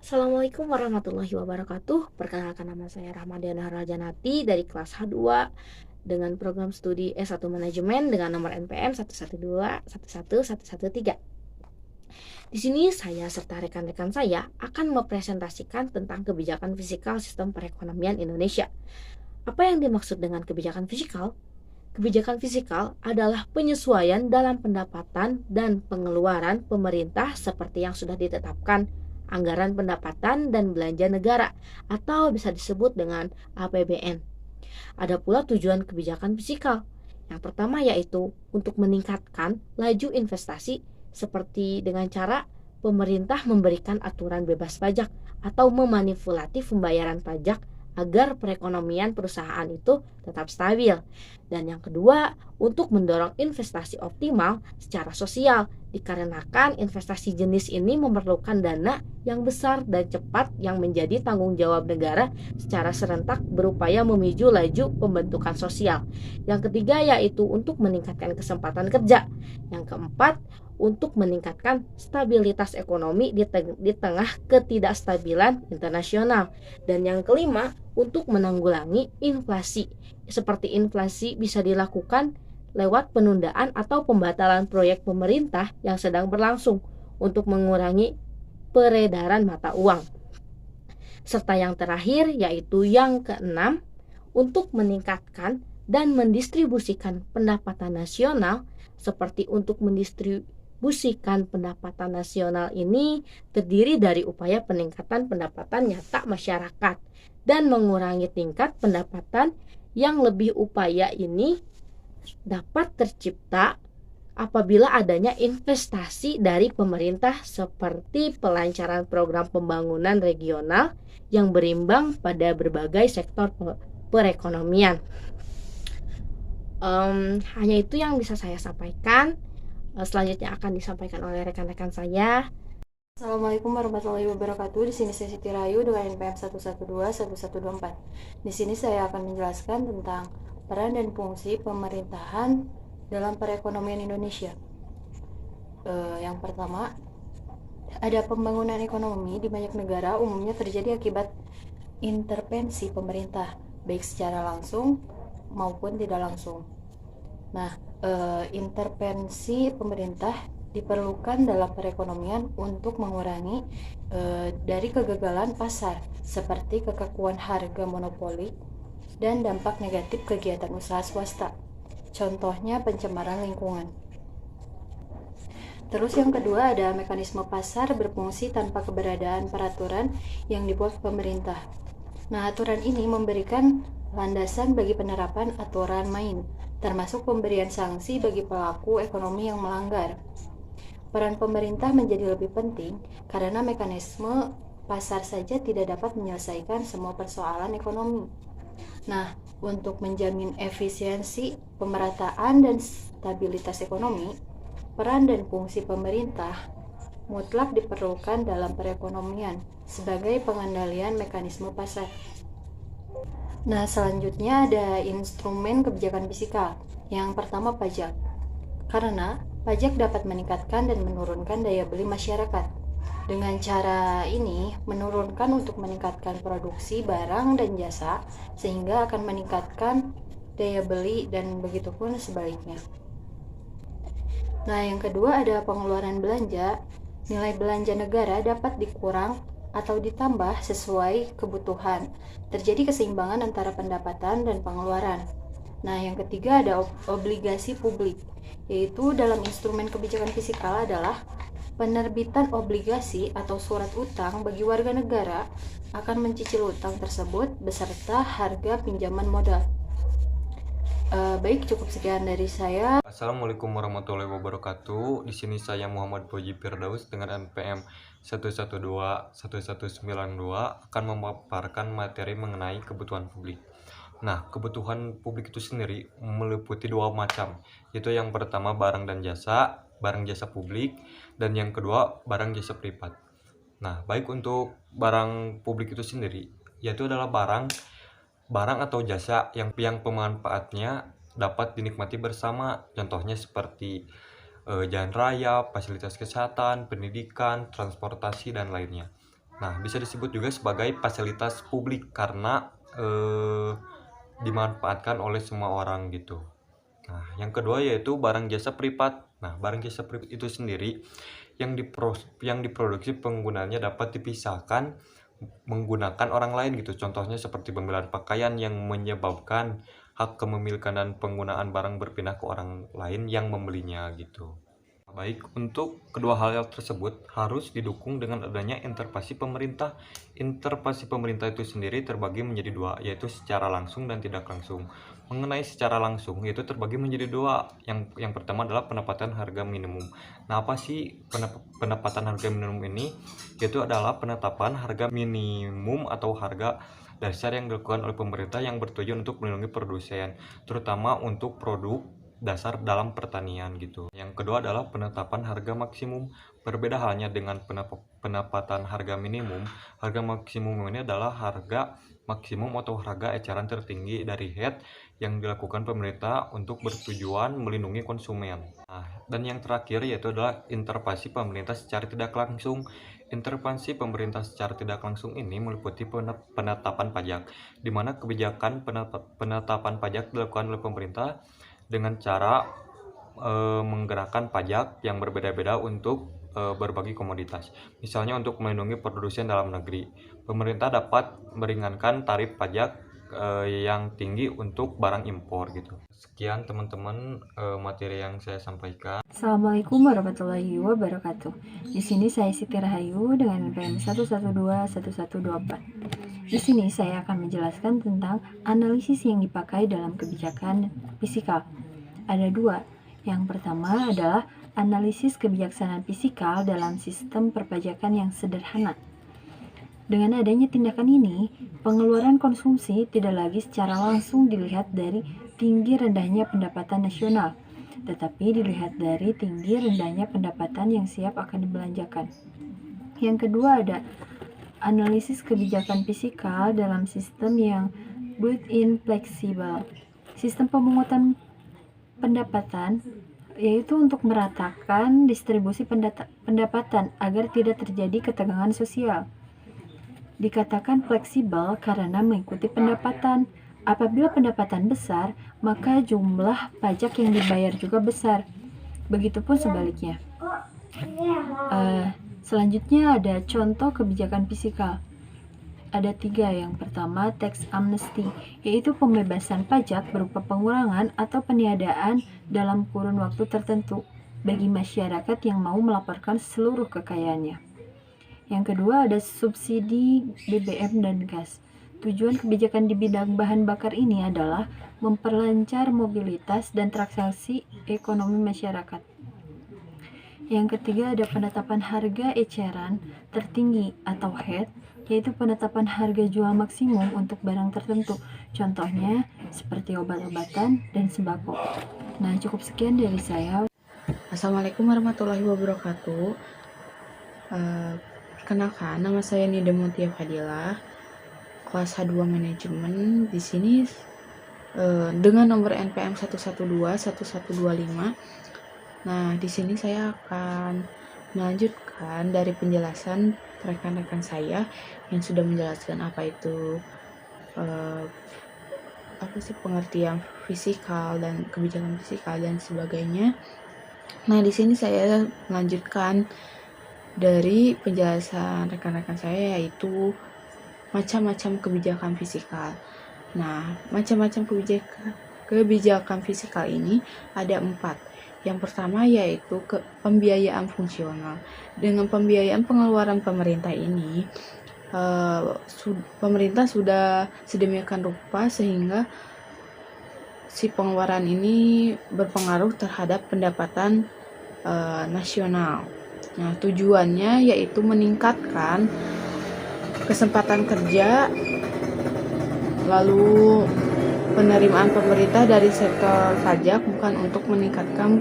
Assalamualaikum warahmatullahi wabarakatuh. Perkenalkan, nama saya Rahmadiana Rajanati dari kelas H2 dengan program studi S1 Manajemen dengan nomor NPM 112111113. Di sini saya serta rekan-rekan saya akan mempresentasikan tentang kebijakan fiskal sistem perekonomian Indonesia. Apa yang dimaksud dengan kebijakan fiskal? Kebijakan fiskal adalah penyesuaian dalam pendapatan dan pengeluaran pemerintah seperti yang sudah ditetapkan, anggaran pendapatan dan belanja negara, atau bisa disebut dengan APBN. Ada pula tujuan kebijakan fiskal. Yang pertama yaitu untuk meningkatkan laju investasi seperti dengan cara pemerintah memberikan aturan bebas pajak atau memanipulatif pembayaran pajak agar perekonomian perusahaan itu tetap stabil. Dan yang kedua, untuk mendorong investasi optimal secara sosial, dikarenakan investasi jenis ini memerlukan dana yang besar dan cepat yang menjadi tanggung jawab negara secara serentak berupaya memicu laju pembentukan sosial. Yang ketiga yaitu untuk meningkatkan kesempatan kerja. Yang keempat, untuk meningkatkan stabilitas ekonomi di tengah ketidakstabilan internasional. Dan yang kelima, untuk menanggulangi inflasi. Seperti inflasi bisa dilakukan lewat penundaan atau pembatalan proyek pemerintah yang sedang berlangsung untuk mengurangi peredaran mata uang. Serta yang terakhir yaitu yang keenam, untuk meningkatkan dan mendistribusikan pendapatan nasional. Seperti untuk mendistribusikan pendapatan nasional ini terdiri dari upaya peningkatan pendapatan nyata masyarakat dan mengurangi tingkat pendapatan yang lebih. Upaya ini dapat tercipta apabila adanya investasi dari pemerintah seperti pelancaran program pembangunan regional yang berimbang pada berbagai sektor perekonomian. Hanya itu yang bisa saya sampaikan. Selanjutnya akan disampaikan oleh rekan-rekan saya. Assalamualaikum warahmatullahi wabarakatuh. Di sini saya Siti Rayu dengan NPM 1121124. Di sini saya akan menjelaskan tentang peran dan fungsi pemerintahan dalam perekonomian Indonesia. Yang pertama, ada pembangunan ekonomi di banyak negara umumnya terjadi akibat intervensi pemerintah, baik secara langsung maupun tidak langsung. Nah, intervensi pemerintah diperlukan dalam perekonomian untuk mengurangi dari kegagalan pasar seperti kekakuan harga monopoli dan dampak negatif kegiatan usaha swasta. Contohnya pencemaran lingkungan. Terus yang kedua, ada mekanisme pasar berfungsi tanpa keberadaan peraturan yang dibuat pemerintah. Nah, aturan ini memberikan landasan bagi penerapan aturan main, termasuk pemberian sanksi bagi pelaku ekonomi yang melanggar. Peran pemerintah menjadi lebih penting karena mekanisme pasar saja tidak dapat menyelesaikan semua persoalan ekonomi. Nah, untuk menjamin efisiensi, pemerataan, dan stabilitas ekonomi, peran dan fungsi pemerintah mutlak diperlukan dalam perekonomian sebagai pengendalian mekanisme pasar. Nah, selanjutnya ada instrumen kebijakan fiskal. Yang pertama, pajak. Karena pajak dapat meningkatkan dan menurunkan daya beli masyarakat. Dengan cara ini, menurunkan untuk meningkatkan produksi barang dan jasa, sehingga akan meningkatkan daya beli dan begitu pun sebaliknya. Nah, yang kedua ada pengeluaran belanja. Nilai belanja negara dapat dikurang atau ditambah sesuai kebutuhan. Terjadi keseimbangan antara pendapatan dan pengeluaran. Nah, yang ketiga ada obligasi publik, yaitu dalam instrumen kebijakan fiskal adalah penerbitan obligasi atau surat utang bagi warga negara akan mencicil utang tersebut beserta harga pinjaman modal. Baik, cukup sekian dari saya. Assalamualaikum warahmatullahi wabarakatuh. Di sini saya Muhammad Boji Firdaus dengan NPM 1121192 akan memaparkan materi mengenai kebutuhan publik. Nah, kebutuhan publik itu sendiri meliputi dua macam, yaitu yang pertama barang jasa publik, dan yang kedua barang jasa privat. Nah, baik untuk barang publik itu sendiri, yaitu adalah barang atau jasa yang pemanfaatnya dapat dinikmati bersama. Contohnya seperti jalan raya, fasilitas kesehatan, pendidikan, transportasi, dan lainnya. Nah, bisa disebut juga sebagai fasilitas publik karena dimanfaatkan oleh semua orang gitu. Nah, yang kedua yaitu barang jasa privat. Nah, barang jasa privat itu sendiri yang diproduksi penggunaannya dapat dipisahkan menggunakan orang lain gitu. Contohnya seperti pembelian pakaian yang menyebabkan hak kepemilikan dan penggunaan barang berpindah ke orang lain yang membelinya gitu. Baik, untuk kedua hal tersebut harus didukung dengan adanya intervensi pemerintah. Intervensi pemerintah itu sendiri terbagi menjadi dua, yaitu secara langsung dan tidak langsung. Mengenai secara langsung, yaitu terbagi menjadi dua. Yang pertama adalah penetapan harga minimum. Nah, apa sih penetapan harga minimum ini? Yaitu adalah penetapan harga minimum atau harga dasar yang dilakukan oleh pemerintah yang bertujuan untuk melindungi produsen, terutama untuk produk dasar dalam pertanian gitu. Yang kedua adalah penetapan harga maksimum. Berbeda halnya dengan penetapan harga minimum. Harga maksimum ini adalah harga maksimum atau harga eceran tertinggi dari HEAD yang dilakukan pemerintah untuk bertujuan melindungi konsumen. Nah, dan yang terakhir yaitu adalah intervensi pemerintah secara tidak langsung. Intervensi pemerintah secara tidak langsung ini meliputi penetapan pajak, di mana kebijakan penetapan pajak dilakukan oleh pemerintah dengan cara menggerakkan pajak yang berbeda-beda untuk berbagai komoditas. Misalnya untuk melindungi produsen dalam negeri, pemerintah dapat meringankan tarif pajak yang tinggi untuk barang impor gitu. Sekian teman-teman materi yang saya sampaikan. Assalamualaikum warahmatullahi wabarakatuh. Di sini saya Siti Rahayu dengan NPM 1121124. Di sini saya akan menjelaskan tentang analisis yang dipakai dalam kebijakan fiskal. Ada dua. Yang pertama adalah analisis kebijaksanaan fiskal dalam sistem perpajakan yang sederhana. Dengan adanya tindakan ini, pengeluaran konsumsi tidak lagi secara langsung dilihat dari tinggi rendahnya pendapatan nasional, tetapi dilihat dari tinggi rendahnya pendapatan yang siap akan dibelanjakan. Yang kedua ada analisis kebijakan fiskal dalam sistem yang built-in fleksibel. Sistem pemungutan pendapatan yaitu untuk meratakan distribusi pendapatan agar tidak terjadi ketegangan sosial. Dikatakan fleksibel karena mengikuti pendapatan. Apabila pendapatan besar, maka jumlah pajak yang dibayar juga besar. Begitupun sebaliknya. Selanjutnya ada contoh kebijakan fiskal. Ada 3. Yang pertama, tax amnesty, yaitu pembebasan pajak berupa pengurangan atau peniadaan dalam kurun waktu tertentu bagi masyarakat yang mau melaporkan seluruh kekayaannya. Yang kedua ada subsidi BBM dan gas. Tujuan kebijakan di bidang bahan bakar ini adalah memperlancar mobilitas dan transaksi ekonomi masyarakat. Yang ketiga ada penetapan harga eceran tertinggi atau HEAD, yaitu penetapan harga jual maksimum untuk barang tertentu, contohnya seperti obat-obatan dan sembako. Nah, cukup sekian dari saya. Assalamualaikum warahmatullahi wabarakatuh. Perkenalkan, nama saya Nida Mutia Fadilah, kelas H2 Manajemen. Di sini dengan nomor NPM 1121125. Nah, di sini saya akan melanjutkan dari penjelasan rekan-rekan saya yang sudah menjelaskan apa itu apa sih pengertian fiskal dan kebijakan fiskal dan sebagainya. Nah, di sini saya melanjutkan dari penjelasan rekan-rekan saya, yaitu macam-macam kebijakan fiskal. Nah, macam-macam kebijakan fiskal ini ada 4. Yang pertama yaitu pembiayaan fungsional. Dengan pembiayaan pengeluaran pemerintah ini, pemerintah sudah sedemikian rupa sehingga si pengeluaran ini berpengaruh terhadap pendapatan nasional. Nah, tujuannya yaitu meningkatkan kesempatan kerja, lalu penerimaan pemerintah dari sektor pajak bukan untuk meningkatkan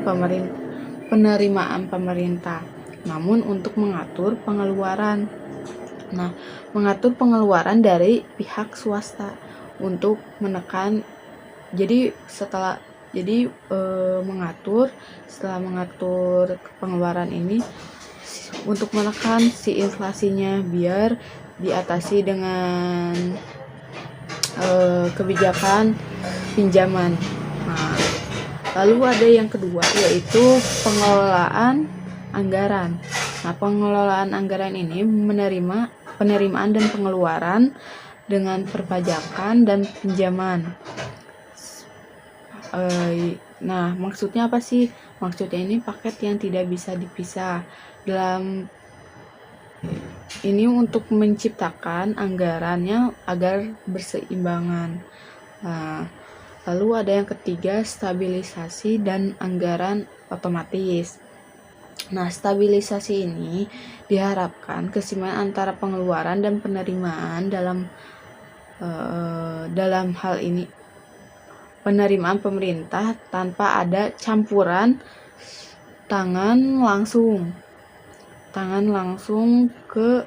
penerimaan pemerintah, namun untuk mengatur pengeluaran. Nah, mengatur pengeluaran dari pihak swasta untuk menekan. Setelah mengatur pengeluaran ini untuk menekan si inflasinya biar diatasi dengan kebijakan pinjaman. Nah, lalu ada yang kedua yaitu pengelolaan anggaran. Nah, pengelolaan anggaran ini menerima penerimaan dan pengeluaran dengan perpajakan dan pinjaman. Nah, maksudnya apa sih? Maksudnya ini paket yang tidak bisa dipisah. Dalam ini untuk menciptakan anggarannya agar berseimbangan. Nah, lalu ada yang ketiga, stabilisasi dan anggaran otomatis. Nah, stabilisasi ini diharapkan keseimbangan antara pengeluaran dan penerimaan dalam hal ini penerimaan pemerintah tanpa ada campuran tangan langsung ke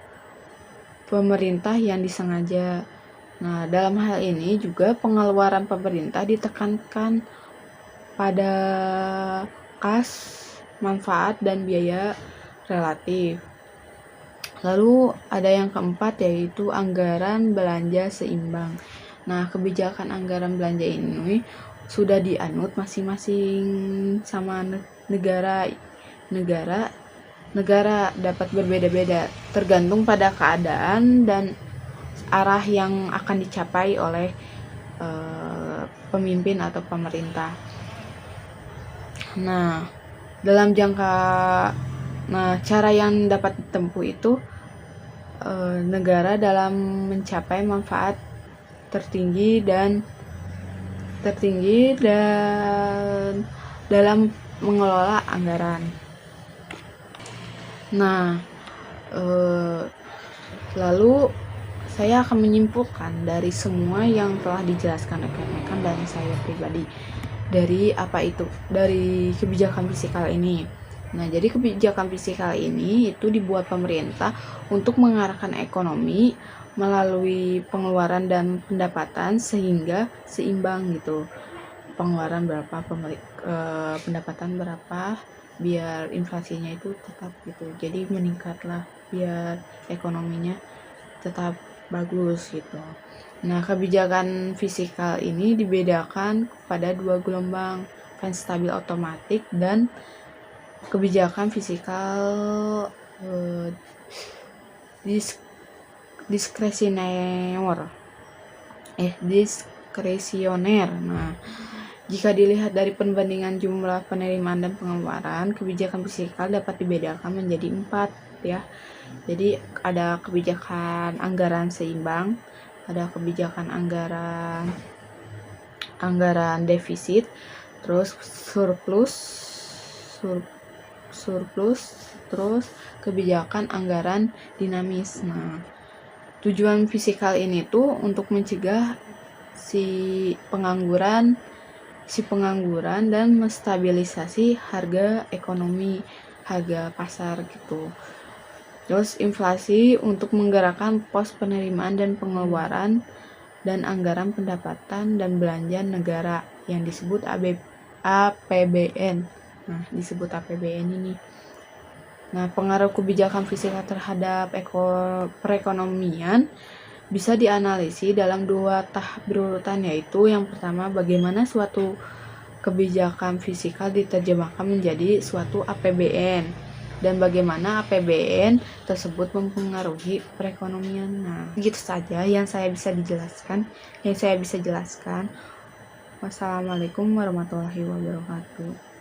pemerintah yang disengaja. Nah, dalam hal ini juga pengeluaran pemerintah ditekankan pada kas, manfaat, dan biaya relatif. Lalu ada yang keempat yaitu anggaran belanja seimbang. Nah, kebijakan anggaran belanja ini sudah dianut masing-masing sama negara dapat berbeda-beda tergantung pada keadaan dan arah yang akan dicapai oleh pemimpin atau pemerintah. Nah, cara yang dapat ditempuh itu negara dalam mencapai manfaat tertinggi dan dalam mengelola anggaran. Nah, lalu saya akan menyimpulkan dari semua yang telah dijelaskan rekan-rekan dan saya pribadi dari kebijakan fiskal ini. Nah, jadi kebijakan fiskal ini itu dibuat pemerintah untuk mengarahkan ekonomi melalui pengeluaran dan pendapatan sehingga seimbang gitu. Pengeluaran berapa, pendapatan berapa, biar inflasinya itu tetap gitu. Jadi meningkatlah biar ekonominya tetap bagus gitu. Nah, kebijakan fiskal ini dibedakan pada 2 gelombang, fans stabil otomatis dan kebijakan fiskal diskresioner. Nah, jika dilihat dari perbandingan jumlah penerimaan dan pengeluaran, kebijakan fiskal dapat dibedakan menjadi 4 ya. Jadi ada kebijakan anggaran seimbang, ada kebijakan anggaran defisit, terus surplus, terus kebijakan anggaran dinamis. Nah, tujuan fiskal ini tuh untuk mencegah si pengangguran dan menstabilisasi harga ekonomi, harga pasar gitu. Terus inflasi untuk menggerakkan pos penerimaan dan pengeluaran dan anggaran pendapatan dan belanja negara yang disebut APBN. Nah, disebut APBN ini. Nah, pengaruh kebijakan fiskal terhadap perekonomian bisa dianalisis dalam 2 tahap berurutan, yaitu yang pertama bagaimana suatu kebijakan fiskal diterjemahkan menjadi suatu APBN dan bagaimana APBN tersebut mempengaruhi perekonomian. Nah, gitu saja yang saya bisa jelaskan. Wassalamualaikum warahmatullahi wabarakatuh.